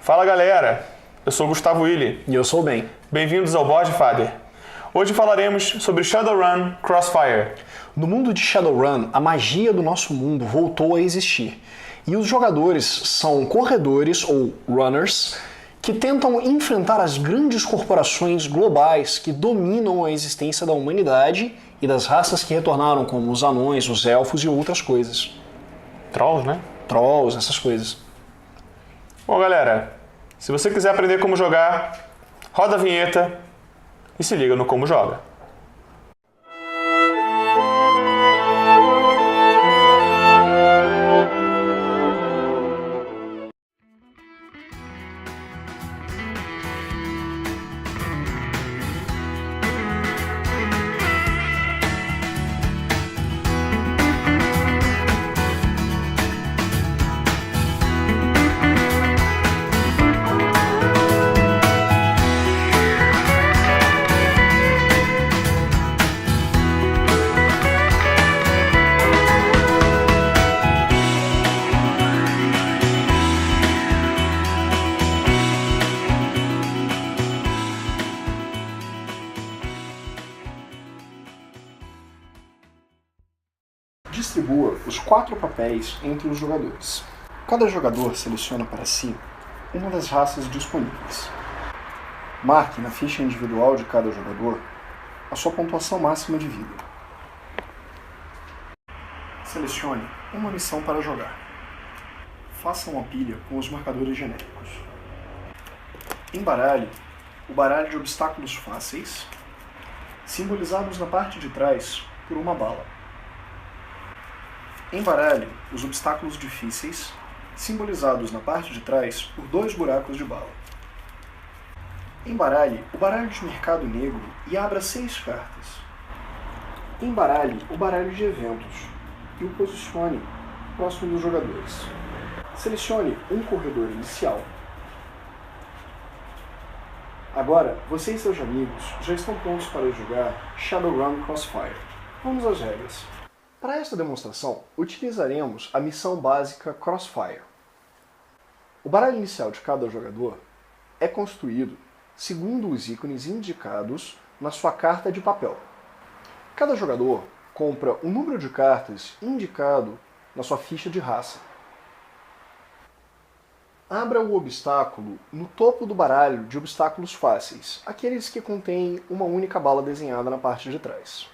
Fala galera, eu sou Gustavo Willi. E eu sou o Ben. Bem-vindos ao Board Father. Hoje falaremos sobre Shadowrun Crossfire. No mundo de Shadowrun, a magia do nosso mundo voltou a existir. E os jogadores são corredores, ou runners, que tentam enfrentar as grandes corporações globais que dominam a existência da humanidade e das raças que retornaram, como os anões, os elfos e outras coisas. Trolls, né? Trolls, essas coisas. Bom galera, se você quiser aprender como jogar, roda a vinheta e se liga no Como Joga. Distribua os 4 papéis entre os jogadores. Cada jogador seleciona para si uma das raças disponíveis. Marque na ficha individual de cada jogador a sua pontuação máxima de vida. Selecione uma missão para jogar. Faça uma pilha com os marcadores genéricos. Embaralhe o baralho de obstáculos fáceis, simbolizados na parte de trás por uma bala. Embaralhe os obstáculos difíceis, simbolizados na parte de trás por 2 buracos de bala. Embaralhe o baralho de mercado negro e abra 6 cartas. Embaralhe o baralho de eventos e o posicione próximo dos jogadores. Selecione um corredor inicial. Agora, você e seus amigos já estão prontos para jogar Shadowrun Crossfire. Vamos às regras. Para esta demonstração, utilizaremos a missão básica Crossfire. O baralho inicial de cada jogador é construído segundo os ícones indicados na sua carta de papel. Cada jogador compra um número de cartas indicado na sua ficha de raça. Abra o obstáculo no topo do baralho de obstáculos fáceis, aqueles que contêm uma única bala desenhada na parte de trás.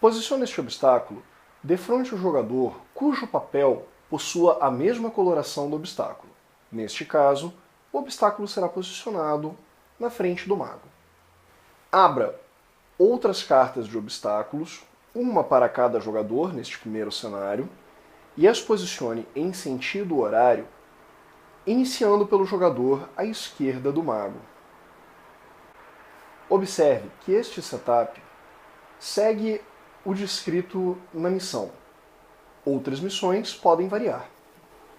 Posicione este obstáculo defronte ao jogador cujo papel possua a mesma coloração do obstáculo. Neste caso, o obstáculo será posicionado na frente do mago. Abra outras cartas de obstáculos, uma para cada jogador neste primeiro cenário, e as posicione em sentido horário, iniciando pelo jogador à esquerda do mago. Observe que este setup segue o descrito na missão. Outras missões podem variar.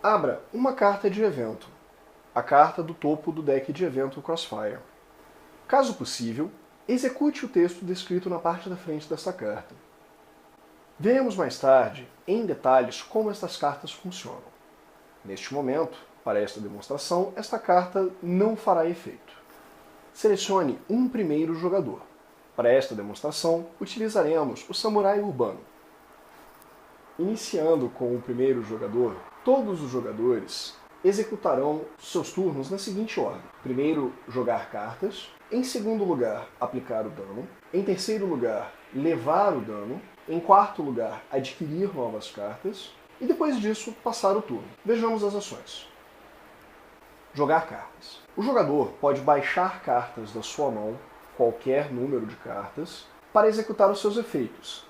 Abra uma carta de evento, a carta do topo do deck de evento Crossfire. Caso possível, execute o texto descrito na parte da frente desta carta. Veremos mais tarde, em detalhes, como estas cartas funcionam. Neste momento, para esta demonstração, esta carta não fará efeito. Selecione um primeiro jogador. Para esta demonstração, utilizaremos o Samurai Urbano. Iniciando com o primeiro jogador, todos os jogadores executarão seus turnos na seguinte ordem. Primeiro, jogar cartas. Em segundo lugar, aplicar o dano. Em terceiro lugar, levar o dano. Em quarto lugar, adquirir novas cartas. E depois disso, passar o turno. Vejamos as ações. Jogar cartas. O jogador pode baixar cartas da sua mão, qualquer número de cartas, para executar os seus efeitos,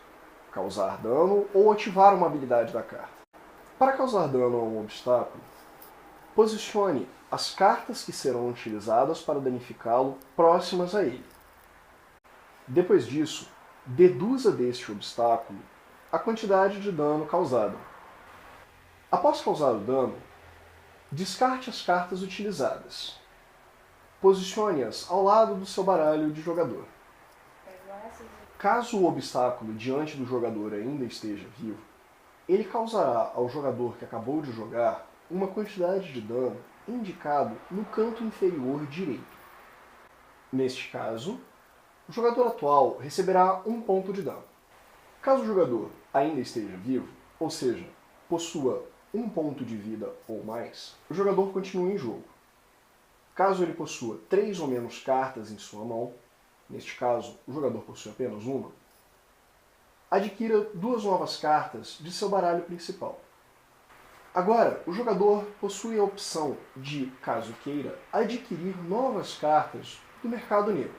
causar dano ou ativar uma habilidade da carta. Para causar dano a um obstáculo, posicione as cartas que serão utilizadas para danificá-lo próximas a ele. Depois disso, deduza deste obstáculo a quantidade de dano causado. Após causar o dano, descarte as cartas utilizadas. Posicione-as ao lado do seu baralho de jogador. Caso o obstáculo diante do jogador ainda esteja vivo, ele causará ao jogador que acabou de jogar uma quantidade de dano indicado no canto inferior direito. Neste caso, o jogador atual receberá 1 ponto de dano. Caso o jogador ainda esteja vivo, ou seja, possua 1 ponto de vida ou mais, o jogador continua em jogo. Caso ele possua 3 ou menos cartas em sua mão, neste caso o jogador possui apenas uma, adquira 2 novas cartas de seu baralho principal. Agora, o jogador possui a opção de, caso queira, adquirir novas cartas do mercado negro.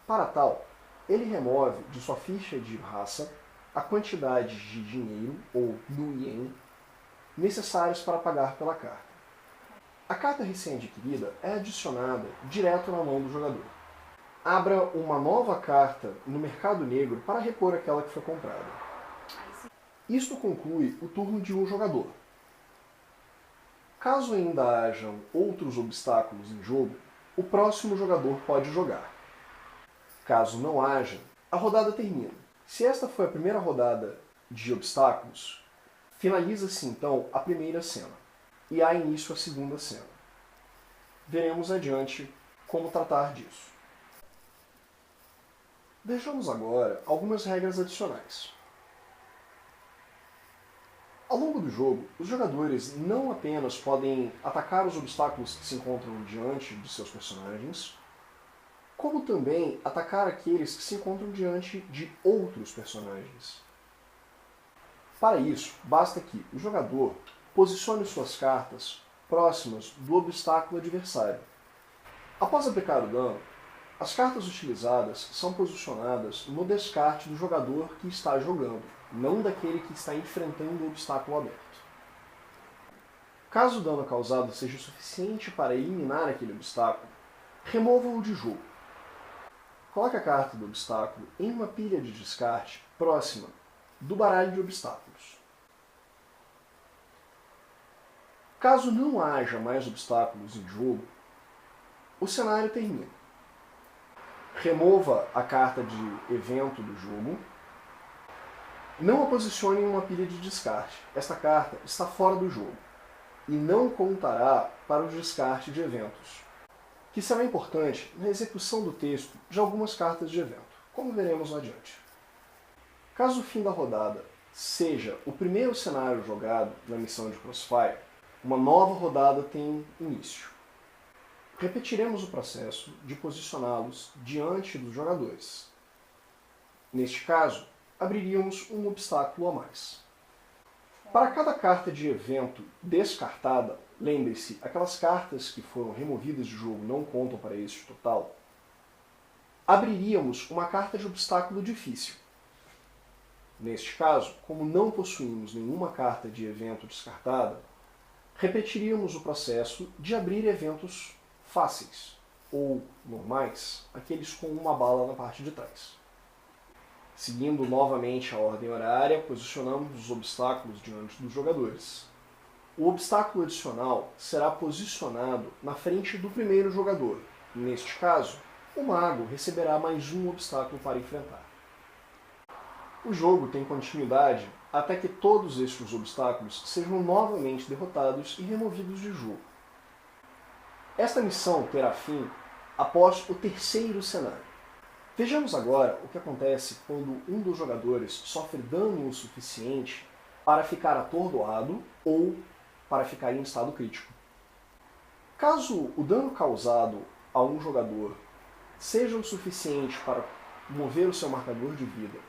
Para tal, ele remove de sua ficha de raça a quantidade de dinheiro, ou no ien, necessários para pagar pela carta. A carta recém-adquirida é adicionada direto na mão do jogador. Abra uma nova carta no mercado negro para repor aquela que foi comprada. Isto conclui o turno de um jogador. Caso ainda hajam outros obstáculos em jogo, o próximo jogador pode jogar. Caso não haja, a rodada termina. Se esta foi a primeira rodada de obstáculos, finaliza-se então a primeira cena e há início a segunda cena. Veremos adiante como tratar disso. Vejamos agora algumas regras adicionais. Ao longo do jogo, os jogadores não apenas podem atacar os obstáculos que se encontram diante de seus personagens, como também atacar aqueles que se encontram diante de outros personagens. Para isso, basta que o jogador posicione suas cartas próximas do obstáculo adversário. Após aplicar o dano, as cartas utilizadas são posicionadas no descarte do jogador que está jogando, não daquele que está enfrentando o obstáculo aberto. Caso o dano causado seja suficiente para eliminar aquele obstáculo, remova-o de jogo. Coloque a carta do obstáculo em uma pilha de descarte próxima do baralho de obstáculos. Caso não haja mais obstáculos em jogo, o cenário termina. Remova a carta de evento do jogo. Não a posicione em uma pilha de descarte. Esta carta está fora do jogo e não contará para o descarte de eventos, que será importante na execução do texto de algumas cartas de evento, como veremos adiante. Caso o fim da rodada seja o primeiro cenário jogado na missão de Crossfire, uma nova rodada tem início. Repetiremos o processo de posicioná-los diante dos jogadores. Neste caso, abriríamos um obstáculo a mais. Para cada carta de evento descartada, lembre-se, aquelas cartas que foram removidas de jogo não contam para este total, abriríamos uma carta de obstáculo difícil. Neste caso, como não possuímos nenhuma carta de evento descartada, repetiríamos o processo de abrir eventos fáceis, ou normais, aqueles com uma bala na parte de trás. Seguindo novamente a ordem horária, posicionamos os obstáculos diante dos jogadores. O obstáculo adicional será posicionado na frente do primeiro jogador. Neste caso, o mago receberá mais um obstáculo para enfrentar. O jogo tem continuidade até que todos estes obstáculos sejam novamente derrotados e removidos de jogo. Esta missão terá fim após o terceiro cenário. Vejamos agora o que acontece quando um dos jogadores sofre dano o suficiente para ficar atordoado ou para ficar em estado crítico. Caso o dano causado a um jogador seja o suficiente para mover o seu marcador de vida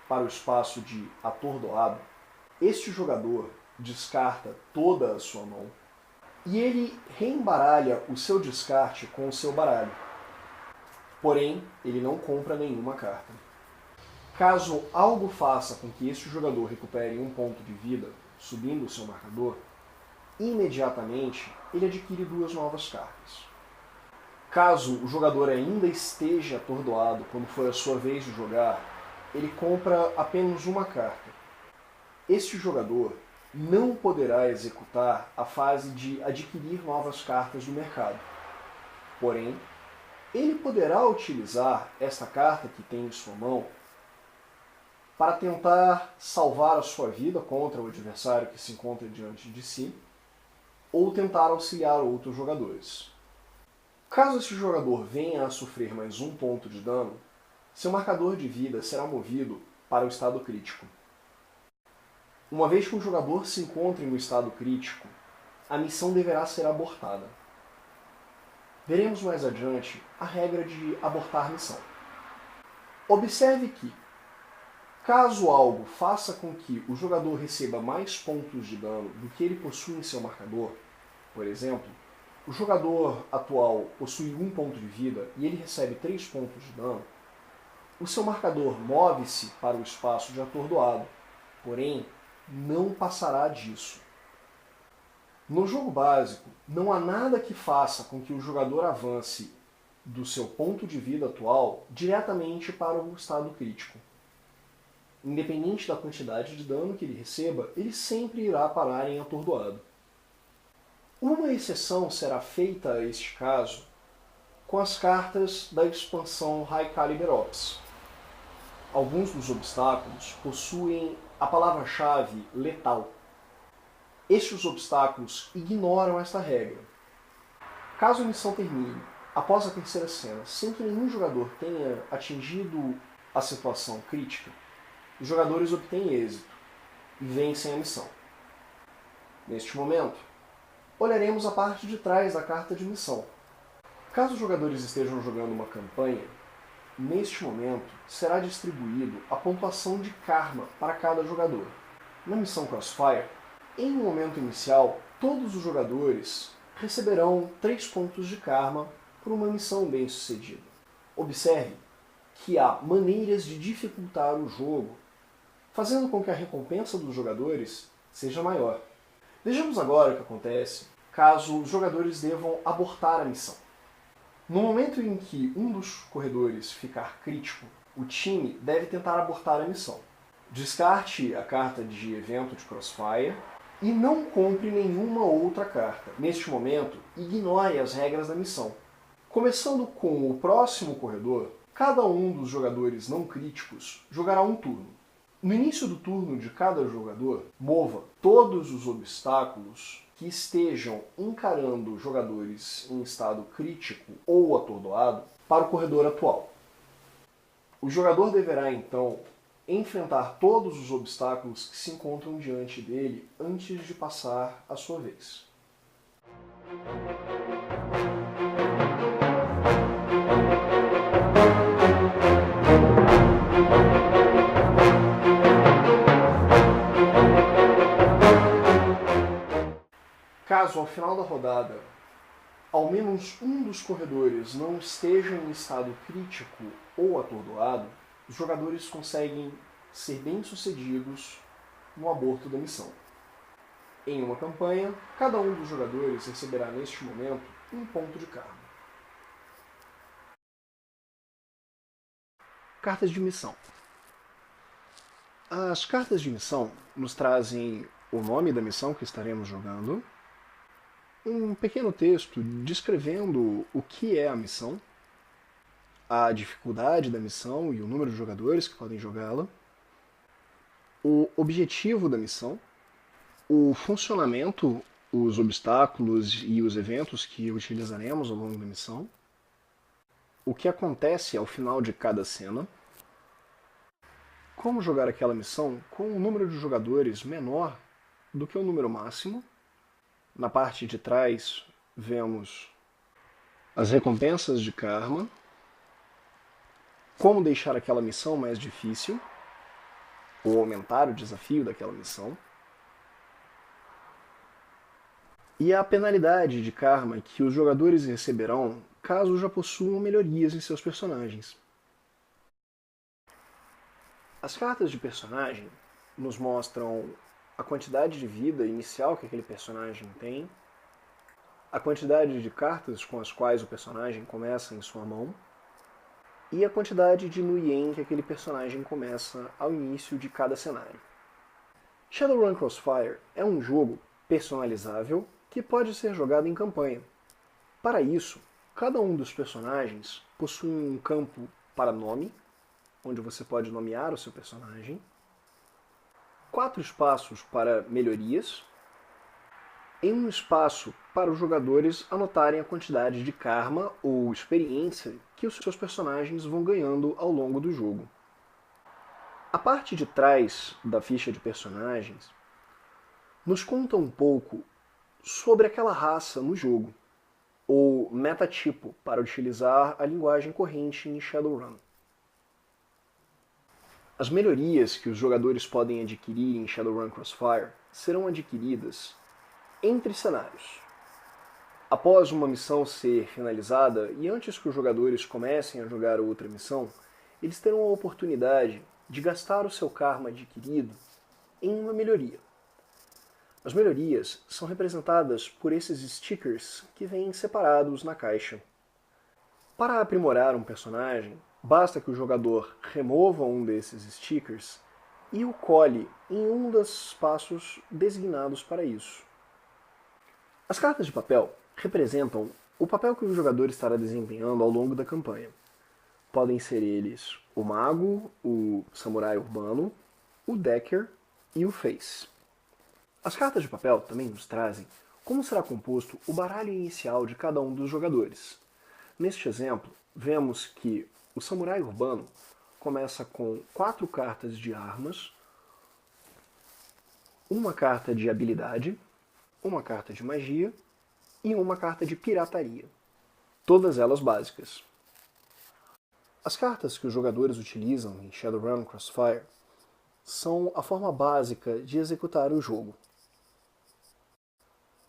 para o espaço de atordoado, este jogador descarta toda a sua mão e ele reembaralha o seu descarte com o seu baralho. Porém, ele não compra nenhuma carta. Caso algo faça com que este jogador recupere um ponto de vida, subindo o seu marcador, imediatamente ele adquire 2 novas cartas. Caso o jogador ainda esteja atordoado quando for a sua vez de jogar, ele compra apenas uma carta. Este jogador não poderá executar a fase de adquirir novas cartas do mercado. Porém, ele poderá utilizar esta carta que tem em sua mão para tentar salvar a sua vida contra o adversário que se encontra diante de si, ou tentar auxiliar outros jogadores. Caso esse jogador venha a sofrer mais um ponto de dano, seu marcador de vida será movido para o estado crítico. Uma vez que um jogador se encontre no estado crítico, a missão deverá ser abortada. Veremos mais adiante a regra de abortar missão. Observe que, caso algo faça com que o jogador receba mais pontos de dano do que ele possui em seu marcador, por exemplo, o jogador atual possui 1 ponto de vida e ele recebe 3 pontos de dano, o seu marcador move-se para o espaço de atordoado, porém não passará disso. No jogo básico, não há nada que faça com que o jogador avance do seu ponto de vida atual diretamente para o estado crítico. Independente da quantidade de dano que ele receba, ele sempre irá parar em atordoado. Uma exceção será feita a este caso com as cartas da expansão High Caliber Ops. Alguns dos obstáculos possuem a palavra-chave letal. Estes obstáculos ignoram esta regra. Caso a missão termine após a terceira cena sem que nenhum jogador tenha atingido a situação crítica, os jogadores obtêm êxito e vencem a missão. Neste momento, olharemos a parte de trás da carta de missão. Caso os jogadores estejam jogando uma campanha, neste momento será distribuído a pontuação de karma para cada jogador. Na missão Crossfire, em um momento inicial, todos os jogadores receberão 3 pontos de karma por uma missão bem sucedida. Observe que há maneiras de dificultar o jogo, fazendo com que a recompensa dos jogadores seja maior. Vejamos agora o que acontece caso os jogadores devam abortar a missão. No momento em que um dos corredores ficar crítico, o time deve tentar abortar a missão. Descarte a carta de evento de Crossfire e não compre nenhuma outra carta. Neste momento, ignore as regras da missão. Começando com o próximo corredor, cada um dos jogadores não críticos jogará um turno. No início do turno de cada jogador, mova todos os obstáculos que estejam encarando jogadores em estado crítico ou atordoado para o corredor atual. O jogador deverá, então, enfrentar todos os obstáculos que se encontram diante dele antes de passar a sua vez. Caso, ao final da rodada, ao menos um dos corredores não esteja em estado crítico ou atordoado, os jogadores conseguem ser bem-sucedidos no aborto da missão. Em uma campanha, cada um dos jogadores receberá neste momento 1 ponto de karma. Cartas de missão. As cartas de missão nos trazem o nome da missão que estaremos jogando, um pequeno texto descrevendo o que é a missão, a dificuldade da missão e o número de jogadores que podem jogá-la, o objetivo da missão, o funcionamento, os obstáculos e os eventos que utilizaremos ao longo da missão, o que acontece ao final de cada cena, como jogar aquela missão com um número de jogadores menor do que o número máximo. Na parte de trás vemos as recompensas de karma, como deixar aquela missão mais difícil, ou aumentar o desafio daquela missão, e a penalidade de karma que os jogadores receberão caso já possuam melhorias em seus personagens. As cartas de personagem nos mostram a quantidade de vida inicial que aquele personagem tem, a quantidade de cartas com as quais o personagem começa em sua mão, e a quantidade de Nuyen que aquele personagem começa ao início de cada cenário. Shadowrun Crossfire é um jogo personalizável que pode ser jogado em campanha. Para isso, cada um dos personagens possui um campo para nome, onde você pode nomear o seu personagem, 4 espaços para melhorias, em um espaço para os jogadores anotarem a quantidade de karma ou experiência que os seus personagens vão ganhando ao longo do jogo. A parte de trás da ficha de personagens nos conta um pouco sobre aquela raça no jogo, ou metatipo, para utilizar a linguagem corrente em Shadowrun. As melhorias que os jogadores podem adquirir em Shadowrun Crossfire serão adquiridas entre cenários. Após uma missão ser finalizada e antes que os jogadores comecem a jogar outra missão, eles terão a oportunidade de gastar o seu karma adquirido em uma melhoria. As melhorias são representadas por esses stickers que vêm separados na caixa. Para aprimorar um personagem, basta que o jogador remova um desses stickers e o cole em um dos espaços designados para isso. As cartas de papel representam o papel que o jogador estará desempenhando ao longo da campanha. Podem ser eles o mago, o samurai urbano, o decker e o face. As cartas de papel também nos trazem como será composto o baralho inicial de cada um dos jogadores. Neste exemplo, vemos que o samurai urbano começa com 4 cartas de armas, uma carta de habilidade, uma carta de magia e uma carta de pirataria. Todas elas básicas. As cartas que os jogadores utilizam em Shadowrun Crossfire são a forma básica de executar o jogo.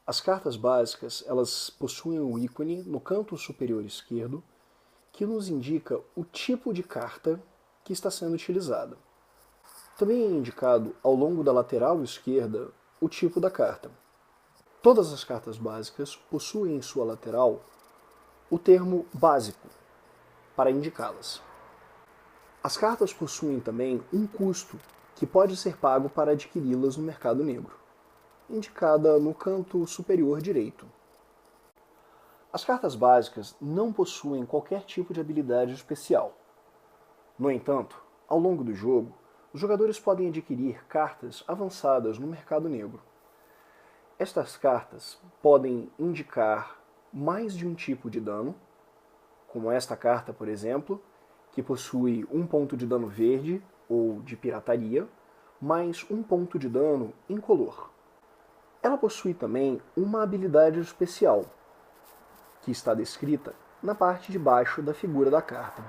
As cartas básicas, elas possuem um ícone no canto superior esquerdo que nos indica o tipo de carta que está sendo utilizada. Também é indicado ao longo da lateral esquerda o tipo da carta. Todas as cartas básicas possuem em sua lateral o termo básico para indicá-las. As cartas possuem também um custo que pode ser pago para adquiri-las no mercado negro, indicada no canto superior direito. As cartas básicas não possuem qualquer tipo de habilidade especial. No entanto, ao longo do jogo, os jogadores podem adquirir cartas avançadas no mercado negro. Estas cartas podem indicar mais de um tipo de dano, como esta carta, por exemplo, que possui 1 ponto de dano verde, ou de pirataria, mais 1 ponto de dano incolor. Ela possui também uma habilidade especial, que está descrita na parte de baixo da figura da carta.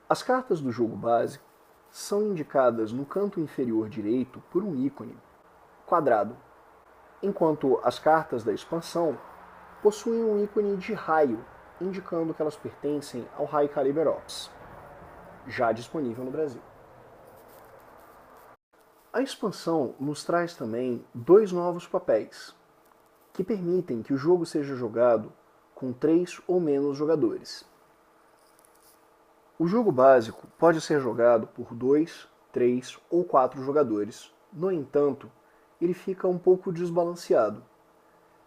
As cartas do jogo básico são indicadas no canto inferior direito por um ícone quadrado, enquanto as cartas da expansão possuem um ícone de raio, indicando que elas pertencem ao High Caliber Ops, já disponível no Brasil. A expansão nos traz também 2 novos papéis, que permitem que o jogo seja jogado com 3 ou menos jogadores. O jogo básico pode ser jogado por 2, 3 ou 4 jogadores. No entanto, ele fica um pouco desbalanceado.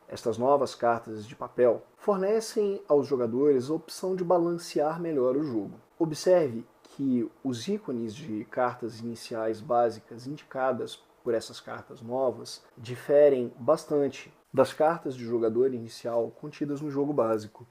Estas novas cartas de papel fornecem aos jogadores a opção de balancear melhor o jogo. Observe que os ícones de cartas iniciais básicas indicadas por essas cartas novas diferem bastante das cartas de jogador inicial contidas no jogo básico.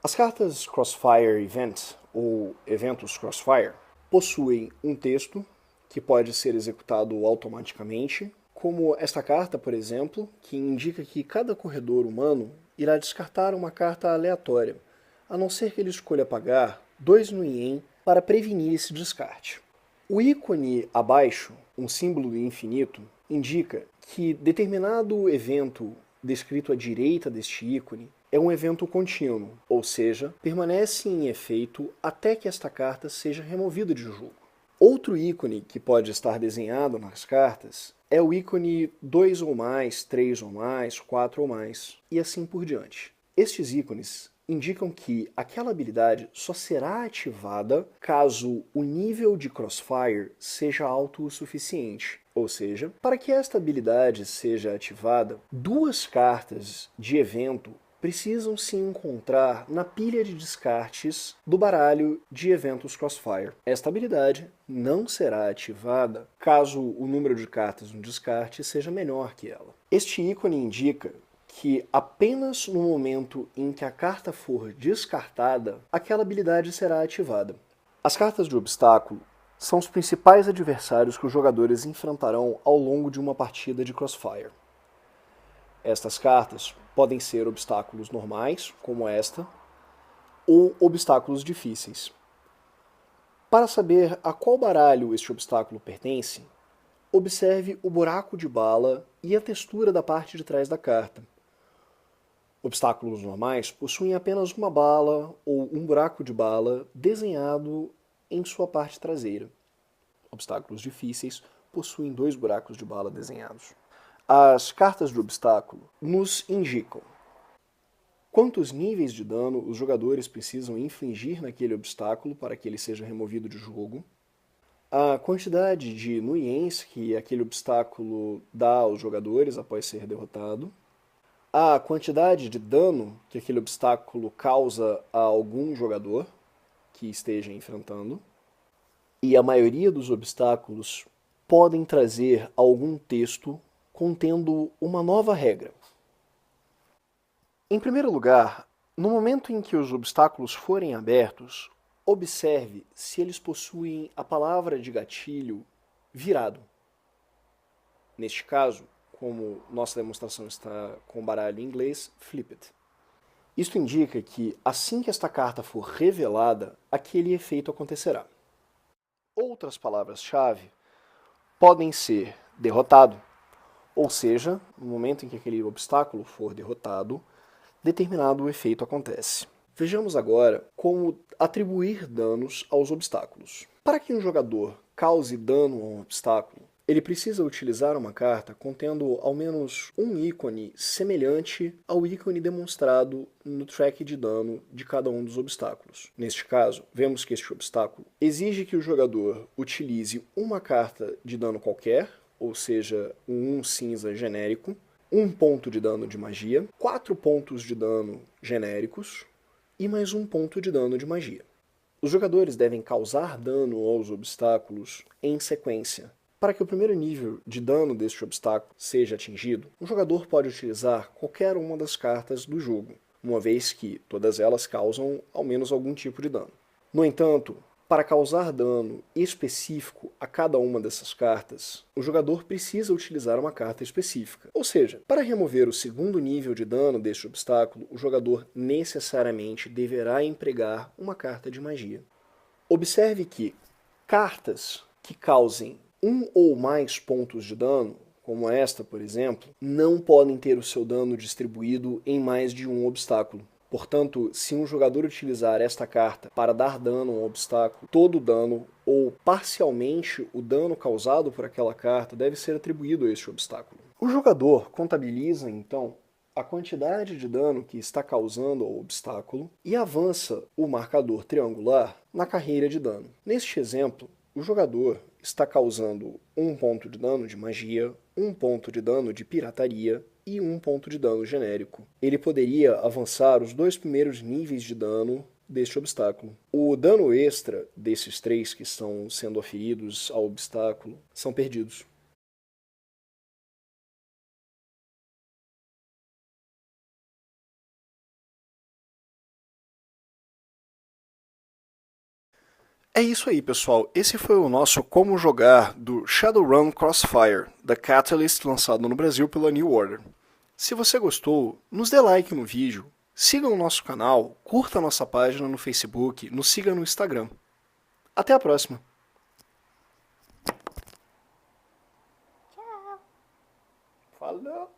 As cartas Crossfire Event, ou Eventos Crossfire, possuem um texto que pode ser executado automaticamente, como esta carta, por exemplo, que indica que cada corredor humano irá descartar uma carta aleatória, a não ser que ele escolha pagar 2 no ien para prevenir esse descarte. O ícone abaixo, um símbolo do infinito, indica que determinado evento descrito à direita deste ícone é um evento contínuo, ou seja, permanece em efeito até que esta carta seja removida de jogo. Outro ícone que pode estar desenhado nas cartas é o ícone 2 ou mais, 3 ou mais, 4 ou mais, e assim por diante. Estes ícones indicam que aquela habilidade só será ativada caso o nível de Crossfire seja alto o suficiente. Ou seja, para que esta habilidade seja ativada, 2 cartas de evento precisam se encontrar na pilha de descartes do baralho de eventos Crossfire. Esta habilidade não será ativada caso o número de cartas no descarte seja menor que ela. Este ícone indica que apenas no momento em que a carta for descartada, aquela habilidade será ativada. As cartas de obstáculo são os principais adversários que os jogadores enfrentarão ao longo de uma partida de Crossfire. Estas cartas podem ser obstáculos normais, como esta, ou obstáculos difíceis. Para saber a qual baralho este obstáculo pertence, observe o buraco de bala e a textura da parte de trás da carta. Obstáculos normais possuem apenas uma bala ou um buraco de bala desenhado em sua parte traseira. Obstáculos difíceis possuem 2 buracos de bala desenhados. As cartas de obstáculo nos indicam quantos níveis de dano os jogadores precisam infligir naquele obstáculo para que ele seja removido de jogo, a quantidade de nuiens que aquele obstáculo dá aos jogadores após ser derrotado, a quantidade de dano que aquele obstáculo causa a algum jogador que esteja enfrentando, e a maioria dos obstáculos podem trazer algum texto contendo uma nova regra. Em primeiro lugar, no momento em que os obstáculos forem abertos, observe se eles possuem a palavra de gatilho virado. Neste caso, como nossa demonstração está com o baralho em inglês, flip it. Isto indica que, assim que esta carta for revelada, aquele efeito acontecerá. Outras palavras-chave podem ser derrotado, ou seja, no momento em que aquele obstáculo for derrotado, determinado efeito acontece. Vejamos agora como atribuir danos aos obstáculos. Para que um jogador cause dano a um obstáculo, ele precisa utilizar uma carta contendo ao menos um ícone semelhante ao ícone demonstrado no track de dano de cada um dos obstáculos. Neste caso, vemos que este obstáculo exige que o jogador utilize uma carta de dano qualquer, ou seja, um 1 cinza genérico, 1 ponto de dano de magia, 4 pontos de dano genéricos e mais 1 ponto de dano de magia. Os jogadores devem causar dano aos obstáculos em sequência. Para que o primeiro nível de dano deste obstáculo seja atingido, o jogador pode utilizar qualquer uma das cartas do jogo, uma vez que todas elas causam ao menos algum tipo de dano. No entanto, para causar dano específico a cada uma dessas cartas, o jogador precisa utilizar uma carta específica. Ou seja, para remover o segundo nível de dano deste obstáculo, o jogador necessariamente deverá empregar uma carta de magia. Observe que cartas que causem 1 ou mais pontos de dano, como esta, por exemplo, não podem ter o seu dano distribuído em mais de um obstáculo. Portanto, se um jogador utilizar esta carta para dar dano a um obstáculo, todo o dano ou parcialmente o dano causado por aquela carta deve ser atribuído a este obstáculo. O jogador contabiliza, então, a quantidade de dano que está causando ao obstáculo e avança o marcador triangular na carreira de dano. Neste exemplo, o jogador está causando 1 ponto de dano de magia, 1 ponto de dano de pirataria e 1 ponto de dano genérico. Ele poderia avançar os 2 primeiros níveis de dano deste obstáculo. O dano extra desses 3 que estão sendo aferidos ao obstáculo são perdidos. É isso aí, pessoal. Esse foi o nosso Como Jogar do Shadowrun Crossfire, da Catalyst, lançado no Brasil pela New Order. Se você gostou, nos dê like no vídeo, siga o nosso canal, curta a nossa página no Facebook, nos siga no Instagram. Até a próxima! Tchau! Falou!